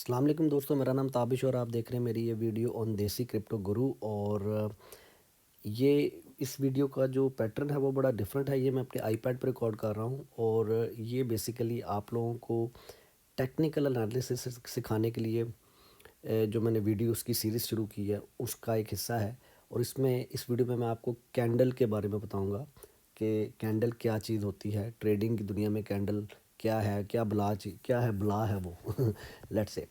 अस्सलाम वालेकुम दोस्तों, मेरा नाम ताबिश और आप देख रहे हैं मेरी ये वीडियो ऑन देसी क्रिप्टो गुरु। और ये इस वीडियो का जो पैटर्न है वो बड़ा डिफरेंट है। ये मैं अपने आईपैड पर रिकॉर्ड कर रहा हूँ और ये बेसिकली आप लोगों को टेक्निकल एनालिसिस सिखाने के लिए जो मैंने वीडियोस की सीरीज़ शुरू की है उसका एक हिस्सा है। और इस वीडियो में मैं आपको कैंडल के बारे में बताऊंगा कि कैंडल क्या चीज़ होती है। ट्रेडिंग की दुनिया में कैंडल क्या है, क्या है बला है वो लेट्स से।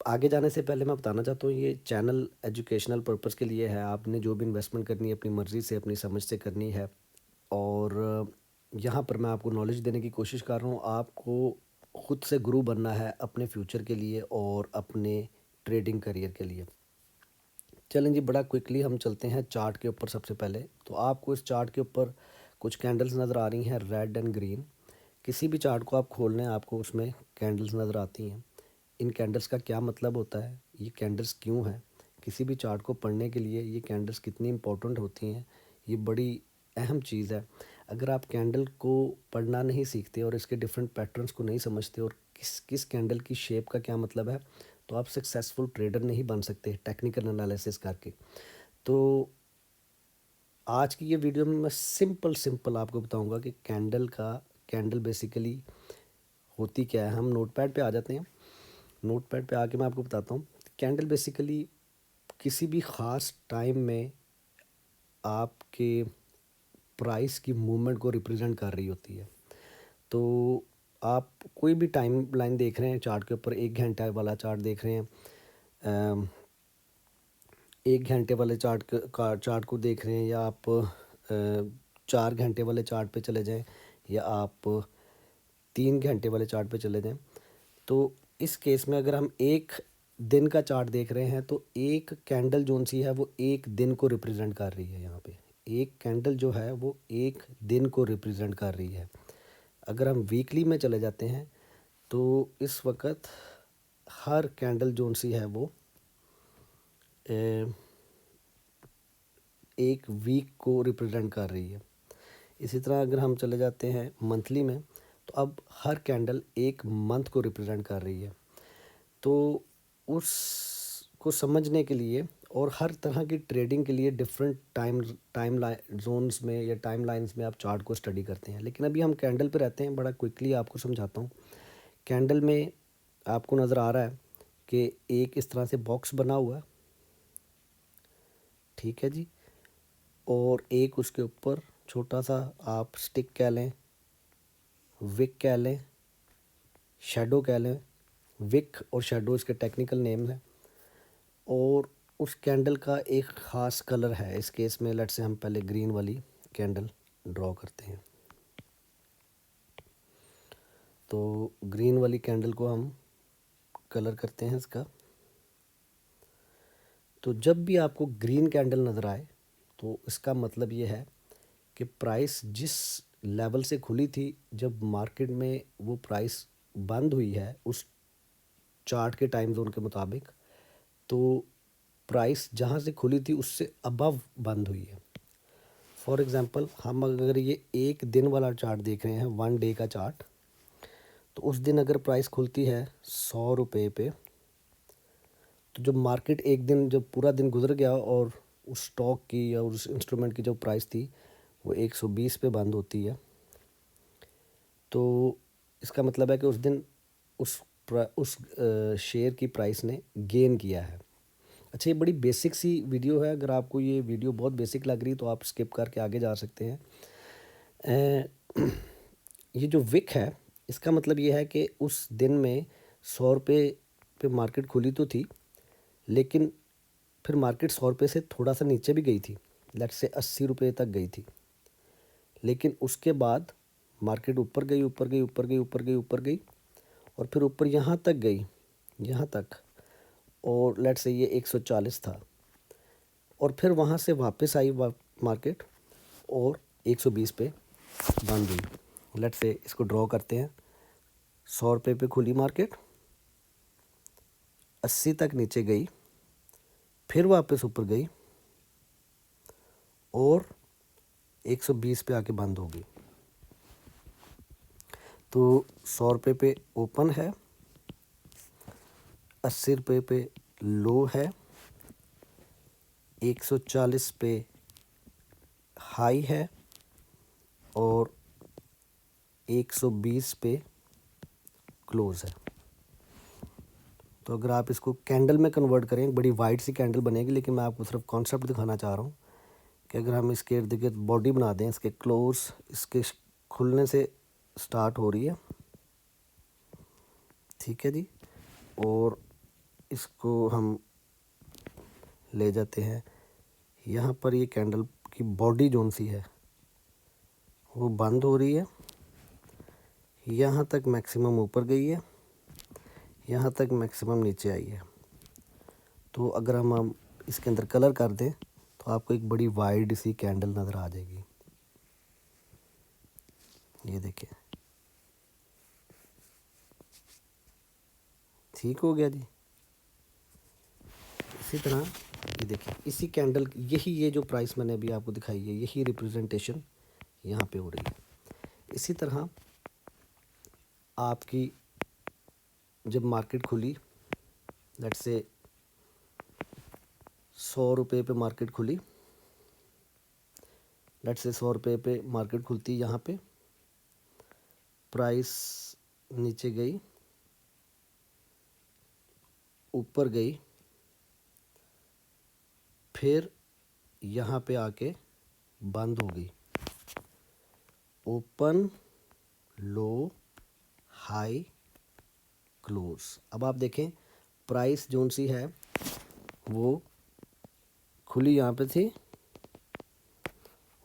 आगे जाने से पहले मैं बताना चाहता हूँ ये चैनल एजुकेशनल पर्पस के लिए है। आपने जो भी इन्वेस्टमेंट करनी है अपनी मर्ज़ी से, अपनी समझ से करनी है। और यहाँ पर मैं आपको नॉलेज देने की कोशिश कर रहा हूँ। आपको ख़ुद से गुरु बनना है अपने फ्यूचर के लिए और अपने ट्रेडिंग करियर के लिए। चलें जी, बड़ा क्विकली हम चलते हैं चार्ट के ऊपर। सबसे पहले तो आपको इस चार्ट के ऊपर कुछ कैंडल्स नज़र आ रही हैं, रेड एंड ग्रीन। किसी भी चार्ट को आप खोल लें आपको उसमें कैंडल्स नज़र आती हैं। इन कैंडल्स का क्या मतलब होता है, ये कैंडल्स क्यों हैं, किसी भी चार्ट को पढ़ने के लिए ये कैंडल्स कितनी इंपॉर्टेंट होती हैं, ये बड़ी अहम चीज़ है। अगर आप कैंडल को पढ़ना नहीं सीखते और इसके डिफरेंट पैटर्न्स को नहीं समझते और किस किस कैंडल की शेप का क्या मतलब है, तो आप सक्सेसफुल ट्रेडर नहीं बन सकते टेक्निकल एनालिसिस करके। तो आज की ये वीडियो में मैं सिंपल आपको बताऊंगा कि कैंडल बेसिकली होती क्या है। हम नोटपैड पे आ जाते हैं। नोटपैड पे आके मैं आपको बताता हूँ। कैंडल बेसिकली किसी भी ख़ास टाइम में आपके प्राइस की मूवमेंट को रिप्रेजेंट कर रही होती है। तो आप कोई भी टाइम लाइन देख रहे हैं चार्ट के ऊपर, 1 घंटा वाला चार्ट देख रहे हैं, 1 घंटे वाले चार्ट को देख रहे हैं, या आप 4 घंटे वाले चार्ट पे चले जाएं, या आप 3 घंटे वाले चार्ट पे चले जाएं। तो इस केस में अगर हम एक दिन का चार्ट देख रहे हैं तो एक कैंडल जोन सी है वो एक दिन को रिप्रेजेंट कर रही है। यहाँ पे एक कैंडल जो है वो एक दिन को रिप्रेजेंट कर रही है। अगर हम वीकली में चले जाते हैं तो इस वक्त हर कैंडल जोन सी है वो एक वीक को रिप्रेजेंट कर रही है। इसी तरह अगर हम चले जाते हैं मंथली में तो अब हर कैंडल एक मंथ को रिप्रेजेंट कर रही है। तो उसको समझने के लिए और हर तरह की ट्रेडिंग के लिए डिफरेंट टाइम लाइन जोन्स में या टाइम लाइन्स में आप चार्ट को स्टडी करते हैं। लेकिन अभी हम कैंडल पे रहते हैं, बड़ा क्विकली आपको समझाता हूँ। कैंडल में आपको नज़र आ रहा है कि एक इस तरह से बॉक्स बना हुआ है, ठीक है जी। और एक उसके ऊपर छोटा सा आप स्टिक कह लें, विक कह लें, शेडो कह लें। विक और शेडो इसके टेक्निकल नेम है। और उस कैंडल का एक ख़ास कलर है। इस केस में लेट्स से हम पहले ग्रीन वाली कैंडल ड्रॉ करते हैं। तो ग्रीन वाली कैंडल को हम कलर करते हैं इसका। तो जब भी आपको ग्रीन कैंडल नज़र आए तो इसका मतलब ये है कि प्राइस जिस लेवल से खुली थी, जब मार्केट में वो प्राइस बंद हुई है उस चार्ट के टाइम जोन के मुताबिक, तो प्राइस जहाँ से खुली थी उससे अबव बंद हुई है। फॉर एग्ज़ाम्पल हम अगर ये एक दिन वाला चार्ट देख रहे हैं, 1 डे का चार्ट, तो उस दिन अगर प्राइस खुलती है 100 रुपये पे, तो जब मार्केट एक दिन जब पूरा दिन गुजर गया और उस स्टॉक की या उस इंस्ट्रूमेंट की जो प्राइस थी वो 120 पे बंद होती है, तो इसका मतलब है कि उस दिन उस शेयर की प्राइस ने गेन किया है। अच्छा, ये बड़ी बेसिक सी वीडियो है। अगर आपको ये वीडियो बहुत बेसिक लग रही तो आप स्किप करके आगे जा सकते हैं। ये जो विक है इसका मतलब ये है कि उस दिन में 100 रुपये पे मार्केट खुली तो थी, लेकिन फिर मार्केट 100 रुपये से थोड़ा सा नीचे भी गई थी, लेट्स से 80 रुपये तक गई थी। लेकिन उसके बाद मार्केट ऊपर गई, ऊपर गई, ऊपर गई, ऊपर गई, ऊपर गई, और फिर ऊपर यहाँ तक गई, यहाँ तक। और लेट्स से ये 140 था, और फिर वहाँ से वापस आई मार्केट और 120 पे बंद हुई। लेट्स से इसको ड्रॉ करते हैं। 100 रुपये पे खुली मार्केट, 80 तक नीचे गई, फिर वापस ऊपर गई और 120 पे आके बंद हो गई। तो 100 रुपये पे ओपन है, 80 रुपये पे लो है, 140 पे हाई है और 120 पे क्लोज है। तो अगर आप इसको कैंडल में कन्वर्ट करें, एक बड़ी वाइड सी कैंडल बनेगी, लेकिन मैं आपको सिर्फ कॉन्सेप्ट दिखाना चाह रहा हूँ कि अगर हम इसके इर्द गिर्द बॉडी बना दें, इसके क्लोज इसके खुलने से स्टार्ट हो रही है, ठीक है जी, और इसको हम ले जाते हैं यहाँ पर। ये कैंडल की बॉडी जोन सी है वो बंद हो रही है, यहाँ तक मैक्सिमम ऊपर गई है, यहाँ तक मैक्सिमम नीचे आई है। तो अगर हम इसके अंदर कलर कर दें तो आपको एक बड़ी वाइड सी कैंडल नज़र आ जाएगी। ये देखिए, ठीक हो गया जी। इसी तरह ये देखिए, इसी कैंडल ये जो प्राइस मैंने अभी आपको दिखाई है, यही रिप्रेजेंटेशन यहाँ पे हो रही है। इसी तरह आपकी जब मार्केट खुली, लेट्स से 100 रुपये पे मार्केट खुली, लेट्स से 100 रुपये पे मार्केट खुलती, यहाँ पे प्राइस नीचे गई, ऊपर गई, फिर यहाँ पे आके बंद हो गई। ओपन, लो, हाई, क्लोज। अब आप देखें प्राइस जोन सी है वो खुली यहाँ पे थी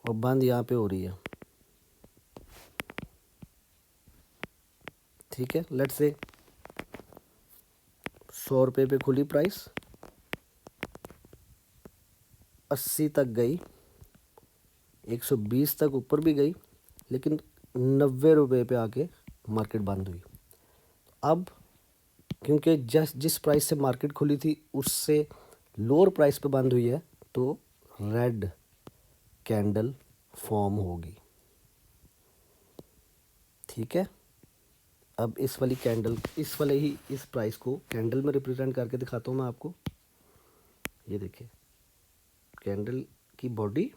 और बंद यहाँ पे हो रही है, ठीक है। लेट्स से 100 रुपये पे खुली प्राइस, 80 तक गई, 120 तक ऊपर भी गई, लेकिन 90 रुपये पे आके मार्केट बंद हुई। अब क्योंकि जिस प्राइस से मार्केट खुली थी उससे लोअर प्राइस पे बंद हुई है, तो रेड कैंडल फॉर्म होगी, ठीक है। अब इस वाली कैंडल, इस प्राइस को कैंडल में रिप्रेजेंट करके दिखाता हूँ मैं आपको। ये देखिए, कैंडल की बॉडी,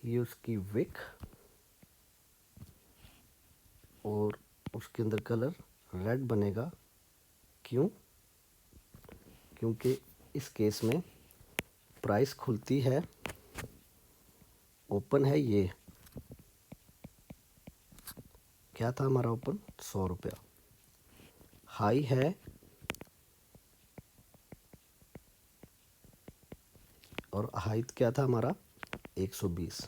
ये उसकी विक और उसके अंदर कलर रेड बनेगा। क्यों? क्योंकि इस केस में प्राइस खुलती है, ओपन है, ये क्या था हमारा ओपन, 100 रुपया, हाई है और हाइट क्या था हमारा 120,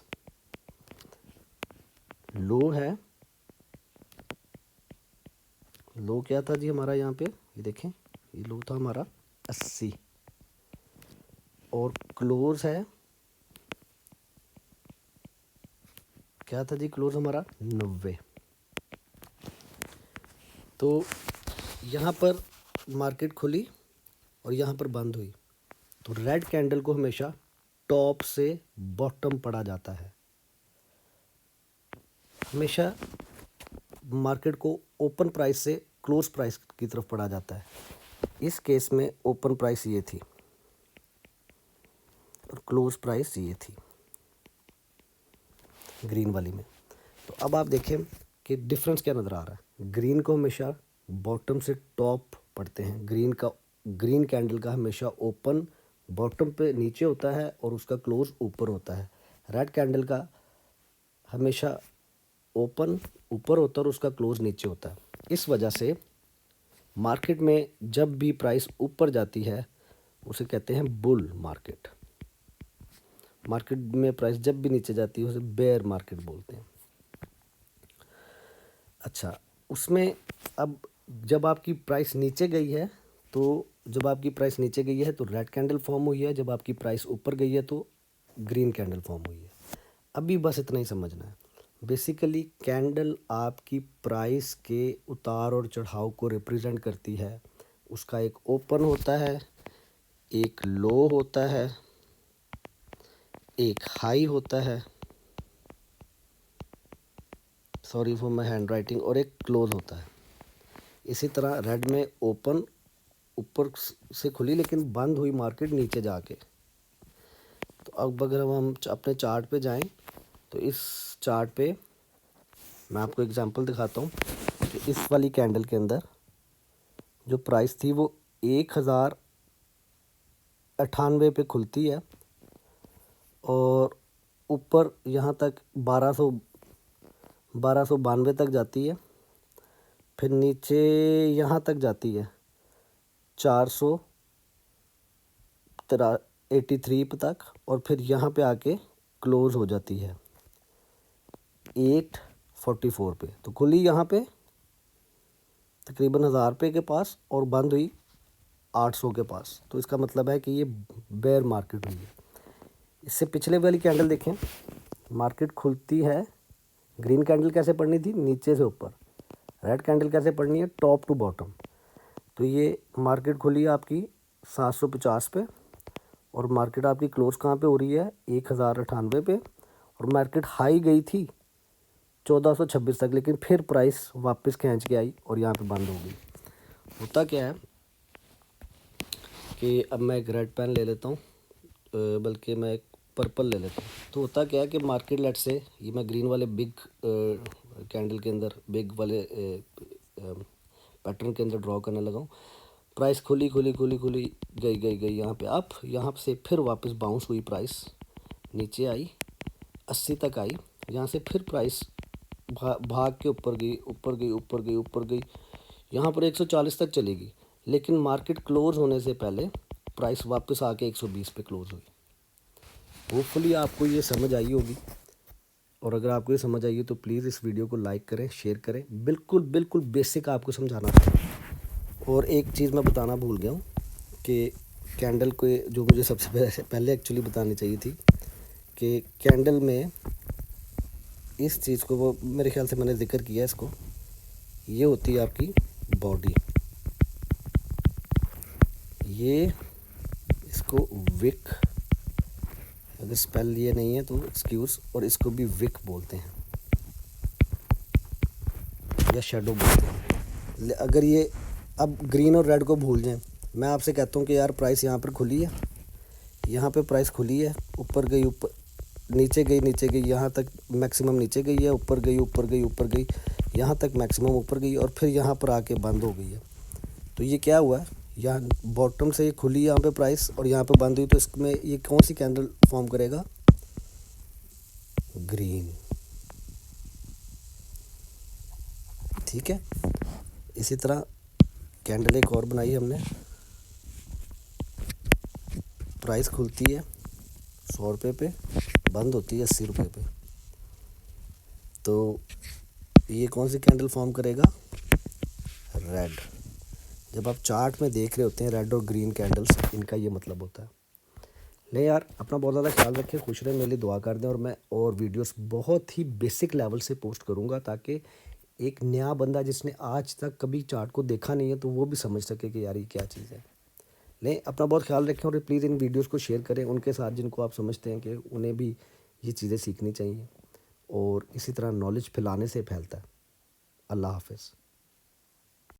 लो है, लो क्या था जी हमारा यहाँ पे, ये देखें, ये लो था हमारा 80 और क्लोज है, क्या था जी क्लोज हमारा 90। तो यहाँ पर मार्केट खुली और यहाँ पर बंद हुई, तो रेड कैंडल को हमेशा टॉप से बॉटम पढ़ा जाता है। हमेशा मार्केट को ओपन प्राइस से क्लोज प्राइस की तरफ पढ़ा जाता है। इस केस में ओपन प्राइस ये थी और क्लोज प्राइस ये थी ग्रीन वाली में। तो अब आप देखें कि डिफरेंस क्या नज़र आ रहा है। ग्रीन को हमेशा बॉटम से टॉप पढ़ते हैं, ग्रीन कैंडल का हमेशा ओपन बॉटम पे नीचे होता है और उसका क्लोज ऊपर होता है। रेड कैंडल का हमेशा ओपन ऊपर होता है और उसका क्लोज नीचे होता है। इस वजह से मार्केट में जब भी प्राइस ऊपर जाती है उसे कहते हैं बुल मार्केट। मार्केट में प्राइस जब भी नीचे जाती है उसे बेयर मार्केट बोलते हैं। अच्छा, उसमें अब जब आपकी प्राइस नीचे गई है तो रेड कैंडल फॉर्म हुई है, जब आपकी प्राइस ऊपर गई है तो ग्रीन कैंडल फॉर्म हुई है। अभी बस इतना ही समझना है। बेसिकली कैंडल आपकी प्राइस के उतार और चढ़ाव को रिप्रेजेंट करती है। उसका एक ओपन होता है, एक लो होता है, एक हाई होता है, sorry for my hand writing, और एक क्लोज होता है। इसी तरह रेड में ओपन ऊपर से खुली लेकिन बंद हुई मार्केट नीचे जाके। तो अब अगर हम अपने चार्ट पे जाएं तो इस चार्ट पे मैं आपको एग्जांपल दिखाता हूँ कि इस वाली कैंडल के अंदर जो प्राइस थी वो 1098 पे खुलती है और ऊपर यहाँ तक 1292 तक जाती है, फिर नीचे यहाँ तक जाती है 483 तक, और फिर यहाँ पे आके क्लोज हो जाती है 844 पे। तो खुली यहाँ पे तकरीबन 1000 रुपये के पास और बंद हुई 800 के पास। तो इसका मतलब है कि ये बेयर मार्केट हुई है। इससे पिछले वाली कैंडल देखें, मार्केट खुलती है, ग्रीन कैंडल कैसे पढ़नी थी, नीचे से ऊपर, रेड कैंडल कैसे पढ़नी है, टॉप टू बॉटम। तो ये मार्केट खुली है आपकी 750 पे और मार्केट आपकी क्लोज कहाँ पे हो रही है, 1098 पे, और मार्केट हाई गई थी 1426 तक, लेकिन फिर प्राइस वापस खींच के आई और यहाँ पे बंद हो गई। होता क्या है कि अब मैं एक रेड पेन ले लेता हूँ, बल्कि मैं एक पर्पल ले लेता हूँ। तो होता क्या है कि मार्केट लेट से, ये मैं ग्रीन वाले बिग कैंडल के अंदर, बिग वाले पैटर्न के अंदर ड्रॉ करने लगा हूँ। प्राइस खुली खुली खुली खुली गई यहाँ पे, अब यहाँ से फिर वापस बाउंस हुई, प्राइस नीचे आई 80 तक आई, यहाँ से फिर प्राइस भाग के ऊपर गई ऊपर गई ऊपर गई ऊपर गई, यहाँ पर 140 तक चलेगी, लेकिन मार्केट क्लोज होने से पहले प्राइस वापस आके 120 पे क्लोज हुई। होपफुली आपको ये समझ आई होगी, और अगर आपको ये समझ आई है तो प्लीज़ इस वीडियो को लाइक करें, शेयर करें। बिल्कुल बिल्कुल बेसिक आपको समझाना था। और एक चीज़ मैं बताना भूल गया हूँ कि कैंडल को, जो मुझे सबसे पहले एक्चुअली बतानी चाहिए थी, कि कैंडल में इस चीज़ को, वो मेरे ख्याल से मैंने जिक्र किया इसको, ये होती है आपकी बॉडी, ये इसको विक, अगर स्पेल ये नहीं है तो एक्सक्यूज़, और इसको भी विक बोलते हैं या शेडो बोलते हैं। अगर ये अब ग्रीन और रेड को भूल जाएं, मैं आपसे कहता हूँ कि यार प्राइस यहाँ पर खुली है, यहाँ पे प्राइस खुली है, ऊपर गई, ऊपर नीचे गई, नीचे गई, यहाँ तक मैक्सिमम नीचे गई है, ऊपर गई ऊपर गई ऊपर गई, यहाँ तक मैक्सिमम ऊपर गई, और फिर यहाँ पर आके बंद हो गई है। तो ये क्या हुआ है, यहाँ बॉटम से ये खुली यहाँ पे प्राइस और यहाँ पे बंद हुई, तो इसमें ये कौन सी कैंडल फॉर्म करेगा, ग्रीन। ठीक है, इसी तरह कैंडल एक और बनाई हमने, प्राइस खुलती है 100 रुपये पे, बंद होती है 80 रुपये पे। तो ये कौन सी कैंडल फॉर्म करेगा, रेड। जब आप चार्ट में देख रहे होते हैं रेड और ग्रीन कैंडल्स, इनका ये मतलब होता है। नहीं यार, अपना बहुत ज़्यादा ख्याल रखें, खुश रहें, मेरे लिए दुआ कर दें, और मैं और वीडियोस बहुत ही बेसिक लेवल से पोस्ट करूँगा, ताकि एक नया बंदा जिसने आज तक कभी चार्ट को देखा नहीं है तो वो भी समझ सके कि यार ये क्या चीज़ है। नहीं, अपना बहुत ख्याल रखें, और प्लीज़ इन वीडियोस को शेयर करें उनके साथ जिनको आप समझते हैं कि उन्हें भी ये चीज़ें सीखनी चाहिए, और इसी तरह नॉलेज फैलाने से फैलता है। अल्लाह हाफ़िज़।